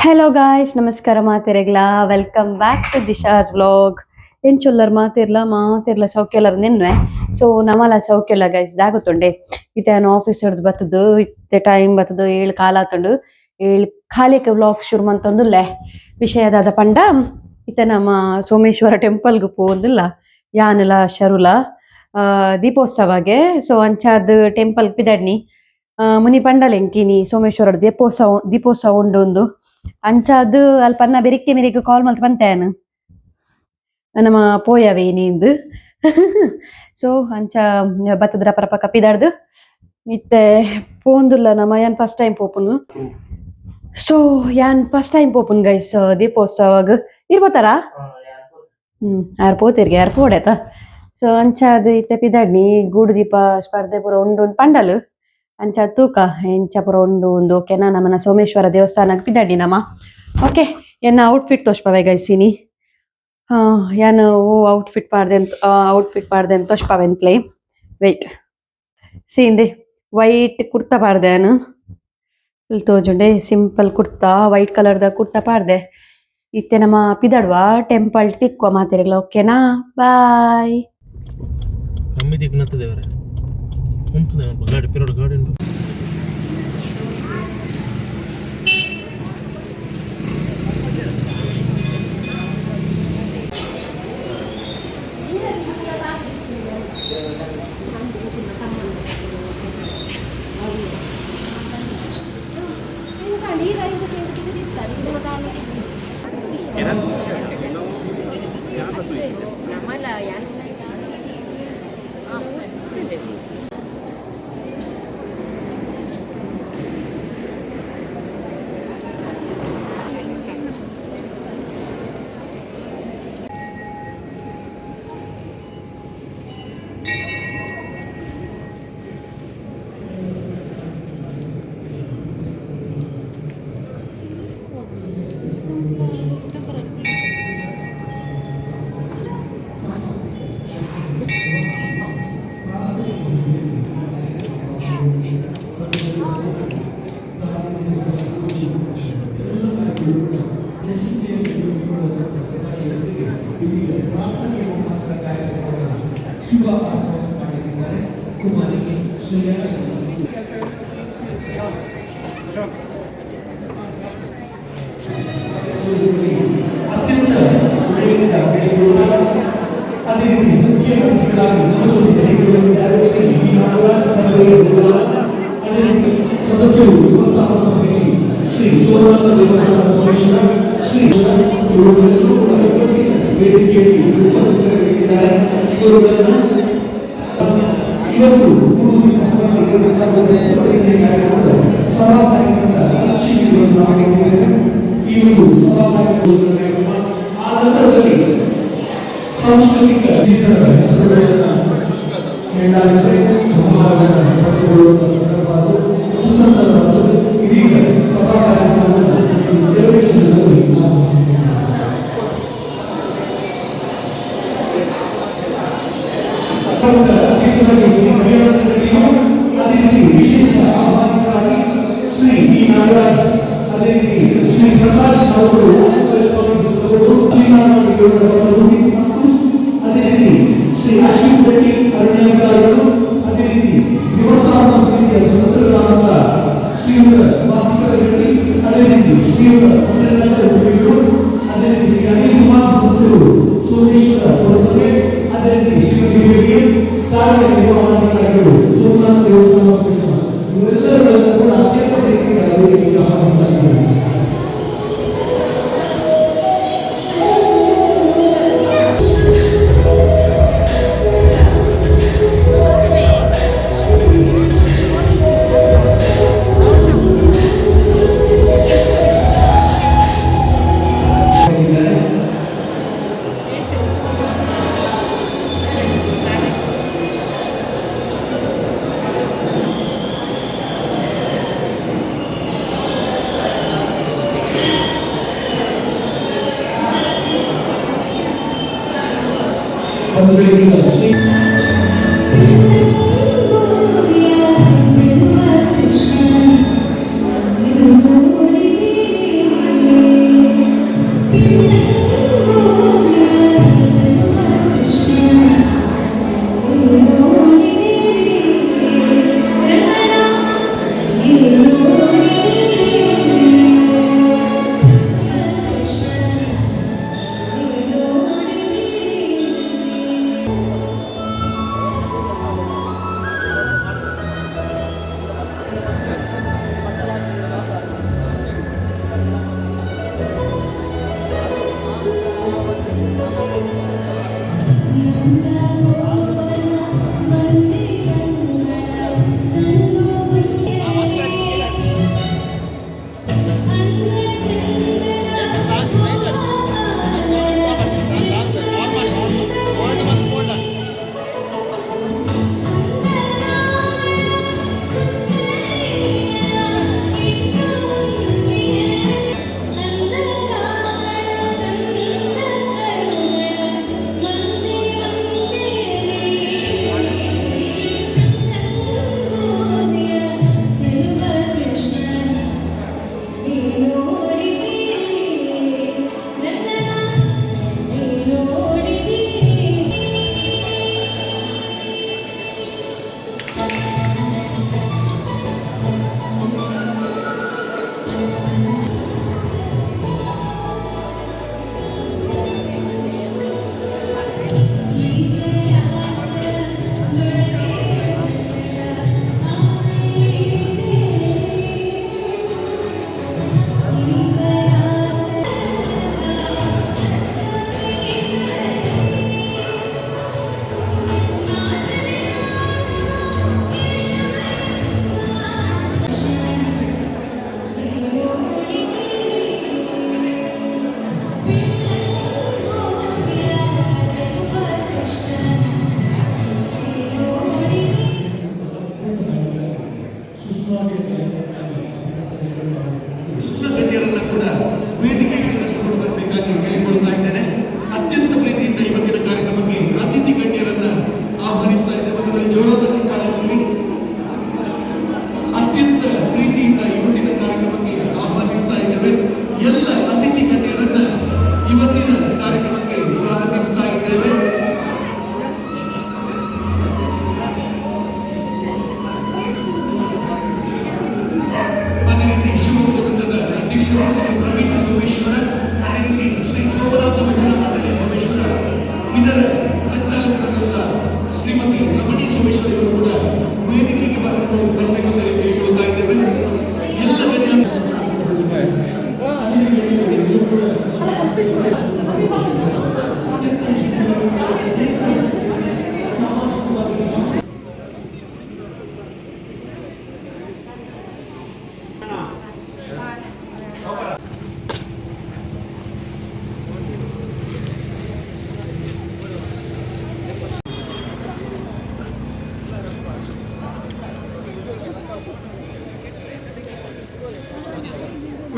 Hello guys, ನಮಸ್ಕಾರ ಮಾತೆರೆಗ್ಲ. Welcome back to Disha's vlog. ಎಂಚೊಲ್ಲರ್ ಮಾತೆರ್ಲ ಸೌಖ್ಯಲ್ಲರ್ ನಿನ್ನೆ. ಸೊ ನಮಲ ಸೌಖ್ಯಲ್ಲ ಗೈಸ್ ದಾಗುತ್ತುಂಡೆ ಇತ್ತೆ ನಾನು ಆಫೀಸ್ ಹಿಡ್ದು ಬತ್ತದು ಇತ್ತೆ ಟೈಮ್ ಬತ್ತದು 7 ಕಾಲಾತುಂಡು 7 ಕಾಲಿಗೆ ವ್ಲಾಗ್ ಶುರು ಮಂತೊಂದುಲ್ಲೆ ವಿಷಯದಾದ ಪಂಡ ಇತ್ತೆ ನಮ್ಮ ಸೋಮೇಶ್ವರ ಟೆಂಪಲ್ಗೆ ಪೋಂದಿಲ್ಲ ಯಾನಲ ಶರುಲ ದೀಪೋತ್ಸವಗೆ. ಸೊ ಅಂಚಾದ್ ಟೆಂಪಲ್ ಪಿದಡ್ನಿ ಮುನಿ ಪಂಡಲೆಂಕಿನಿ ಸೋಮೇಶ್ವರ ದೀಪೋತ್ಸವ ಉಂಡು ಅಂಚಾದ್ ಅಲ್ಪನ್ನ ಬೆರಿಕ್ಕೆ ಮೆರಿಕೆ ಕಾಲ್ ಮಲ್ತ್ ಪಂತೇನು ನಮ್ಮ ಪೋಯವೆ ನೀಂದು. ಸೊ ಅಂಚ ಬತ್ತದ್ರ ಪರಪ ಕಪಿದಾಡ್ದು ಇತ್ತೆ ಪೋಂದುಲ್ಲ ನಮ್ಮ ಯಾನ್ ಫಸ್ಟ್ ಟೈಮ್ ಪೋಪುನು. ಸೊ ಯಾನ್ ಫಸ್ಟ್ ಟೈಮ್ ಪೋಪುನ್ ಗೈಸ್ ದೀಪೋತ್ಸವಗ್ ಇರ್ಬೋತಾರ ಯಾರು ಪೋತಿರ್ಗೆ ಯಾರು ಪೋಡೆತ. ಸೊ ಅಂಚಾದ್ ಇತ್ತೆ ಪಿದಾಡ್ನಿ ಗೂಡು ದೀಪ ಸ್ಪರ್ಧೆ ಪೂರ ಉಂಡು ಪಂಡಲ್ ಅಂಚ ತೂಕ ಎಂಚ ಪುರ ಉಂಡು ಓಕೆನಾ. ನಮ್ಮನ ಸೋಮೇಶ್ವರ ದೇವಸ್ಥಾನಕ್ಕೆ ಪಿದಾಡಿ ನಮ್ಮ ಓಕೆ ಎನ್ನ ಔಟ್ಫಿಟ್ ತೋಷ್ಪವೆ ಗೈಸಿನಿ. ಯಾನು ಔಟ್ಫಿಟ್ ಪಾಡ್ದೆ ಅಂತ ತೋಷ್ಪವೆಂತ್ಲೆ ವೆಯ್ಟ್ ಸೀಂದೆ ವೈಟ್ ಕುರ್ತಾ ಪಾಡ್ದೆ ನಾನು ಇಲ್ಲಿ ತೋಜುಂಡೆ ಸಿಂಪಲ್ ಕುರ್ತಾ ವೈಟ್ ಕಲರ್ದ ಕುರ್ತಾ ಪಾಡ್ದೆ. ಇತ್ತೆ ನಮ್ಮ ಪಿದಾಡುವ ಟೆಂಪಲ್ ತಿಕ್ಕುವ ಮಾತೆರೆಗ್ಲ ಓಕೆನಾ. ಬಾಯ್.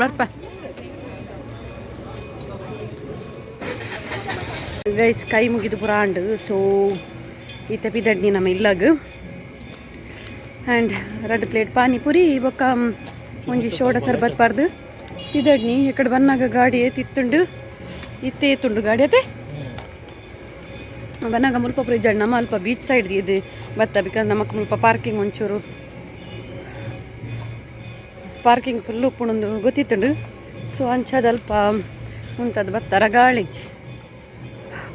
ಬರ್ಪ ಗೈಸ್ ಕೈ ಮುಗಿದು ಪುರಾಂಡು ಸೊ ಈತ ಪಿದಡ್ನಿ ನಮ್ಮ ಇಲ್ಲಾಗ ಆ್ಯಂಡ್ 2 ಪ್ಲೇಟ್ ಪಾನಿಪುರಿ ಬೊಕ್ಕ ಒಂಜಿ ಶೋಡ ಸರ್ಬತ್ ಪಾರ್ದು ಪಿದಡ್ನಿ ಇಕ್ಕಡೆ ಬನ್ನಾಗ ಗಾಡಿ ತಿತ್ತುಂಡು ಇತ್ತೆ ಏತುಂಡು ಗಾಡಿ ಅತ್ತೆ ಬನ್ನಾಗ ಮುಲ್ಪ ಪ್ರಿಜಡ್ ನಮ್ಮ ಅಲ್ಪ ಬೀಚ್ ಸೈಡ್ ಇದು ಬತ್ತ ಬಿಕಾಸ್ ನಮಕ್ ಮುಲ್ಪ ಪಾರ್ಕಿಂಗ್ ಒಂಚೂರು ಪಾರ್ಕಿಂಗ್ ಫುಲ್ ಉಪ್ಪುಣೊಂದು ಗೊತ್ತಿತ್ತುಂಡು ಸೊ ಅಂಚದ ಅಲ್ಪ ಉಂತದ್ದು ಬತ್ತಾರ ಗಾಳಿ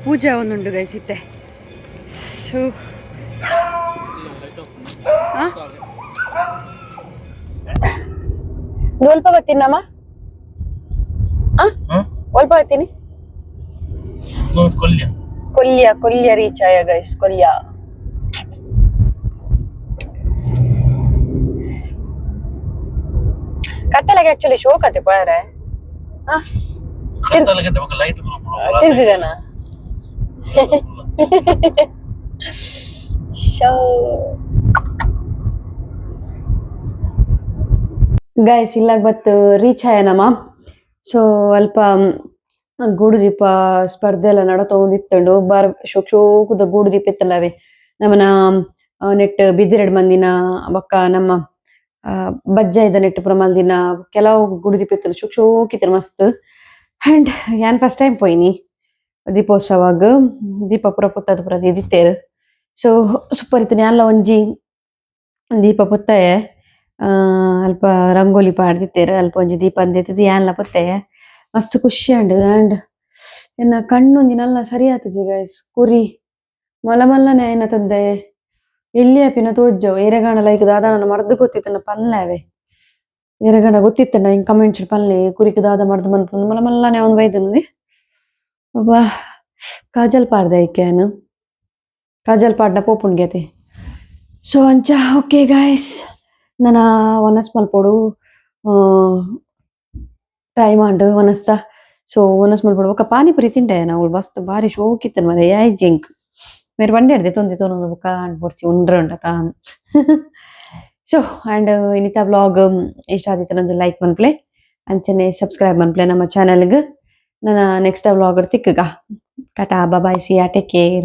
ಪೂಜೆ ಒಂದುಂಡು ಗೈಸಿತ್ತೆ ಸೊ ಸ್ವಲ್ಪ ಬರ್ತೀನಮ್ಮ ಸ್ವಲ್ಪ ಬರ್ತೀನಿ ಕೊಲ್ಯ ರೀಚ್ ಆಯ ಗೈಸ್ ಕೊಲ್ಯ ಕಟ್ಟಲಾಗೆ ಆಕ್ಚುಲಿ ಶೋ ಕತೆ ಪೋಯಾರೆ ತಿರ್ದಿದನ ಗೈಸ್ ಇಲ್ಲಾಗ ಬತ್ತು ರೀಚ್ ಆಯನಮ್ಮ ಸೊ ಅಲ್ಪ ಗೂಡು ದೀಪ ಸ್ಪರ್ಧೆ ಎಲ್ಲ ನಡತೊಂದಿತ್ತಂಡು ಬಾರ್ ಶೋಕುದ ಗೂಡು ದೀಪ ಇತ್ತಲ್ಲವೇ ನಮ್ಮನ ನೆಟ್ ಬಿದ್ದಿರೆಡ್ ಮಂದಿನ ಬೊಕ್ಕ ನಮ್ಮ ಬಜ್ಜ ಇದ್ದ ನೆಟ್ ಪ್ರಮಲ್ ದಿನ ಕೆಲವು ಗೂಡು ದೀಪ ಇತ್ತಲ್ಲ ಶೋಕಿತ್ತಲ್ಲ ಮಸ್ತ್ ಆ್ಯಂಡ್ ಯಾನ್ ಫಸ್ಟ್ ಟೈಮ್ ಪೋಯ್ನಿ ದೀಪೋತ್ಸವಗ್ ದೀಪ ಪೂರ ಪುತ್ತದ ಪೂರ ದಿತ್ತೇರ್. ಸೊ ಸೂಪರ್ ಇತ್ತು. ಯಾನ್ಲ ಒಂಜಿ ದೀಪ ಪುತ್ತಯೆ ಅಲ್ಪ ರಂಗೋಲಿ ಪಾಡ್ದಿತ್ತೇರ್. ಅಲ್ಪ ಒಂಜಿ ದೀಪ ಅಂದಿತ್ತದು ಯಾನ್ಲ ಪುತ್ತಯೆ ಮಸ್ತ್ ಖುಷಿ ಆಂಡ್. ಆ್ಯಂಡ್ ಎನ್ನ ಕಣ್ಣೊಂಜಿ ನಲ್ಲ ಸರಿ ಆತುಜಿ ಗೈಸ್. ಕುರಿ ಮಲ್ಲ ಮಲ್ಲನೆ ಐನ ತಂದೆ ಎಲ್ಲಿ ಆಪಿನ ತೋಜವು ಎರೆಗಾಣ ಲೈಕ್ ದಾದಾನ ಮರ್ದು ಗೊತ್ತಿತ್ತನ ಪನ್ಲೇವೆ. ಎರೆಗಾಣ ಗೊತ್ತಿತ್ತಂಡ ಹಿಂಗೆ ಕಮೆಂಟ್ಸ್ ಪನ್ಲೆ ಕುರಿಕ್ ದಾದ ಮರ್ದು ಮನ್ಪುಂಡು ಮಲ್ಲ ಮಲ್ಲನೆ ಅವ್ನು ಬೈದನು. ಒಬ್ಬ ಕಾಜಲ್ ಪಾಡ್ದೆ ಐಕ್ಯಾನು ಕಾಜಲ್ ಪಾಡ್ನ ಪೋಪುಂಡ್ ಗೆತೆ. ಸೊ ಅಂಚ ಓಕೆ ಗಾಯ್ಸ್ ನನ್ನ ಒನಸ್ ಮಲ್ಪೊಡು ಟೈಮ್ ಆಂಡ್ ಒನಸ್ತ. ಸೊ ಒನಸ್ ಮಲ್ಪೊಡು ಬೊಕ ಪಾನಿಪುರಿ ತಿಂಡೆ ನಾವು ಮಸ್ತ್ ಬಾರಿ ಶೋಕಿತ್ತನ ಮರ ಯಾಯ್ ಜಿಂಕ್ ಮೇರೆ ಬಂಡೆ ಹಿಡ್ದೆ ತೊಂದೆ ತೊನೊಂದು ಬೊಕ ಆಂಡ್ ಪೊರ್ಚಿ ಉಂಡ್ರೆ ಉಂಡ ತಾನು. ಸೊ ಆ್ಯಂಡ್ ಇನ್ನಿತ ವ್ಲಾಗ್ ಇಷ್ಟ ಆದಿತ್ತು ನಂದು ಲೈಕ್ ಮನ್ಪ್ಲೆ ಅಂಚನೆ ಸಬ್ಸ್ಕ್ರೈಬ್ ಮನ್ಪ್ಲೆ ನಮ್ಮ ಚಾನಲ್ಗೆ. ನನ್ನ ನೆಕ್ಸ್ಟ್ ವ್ಲಾಗ್ ತಿಕ್ಕಗ tata bye see ya take care.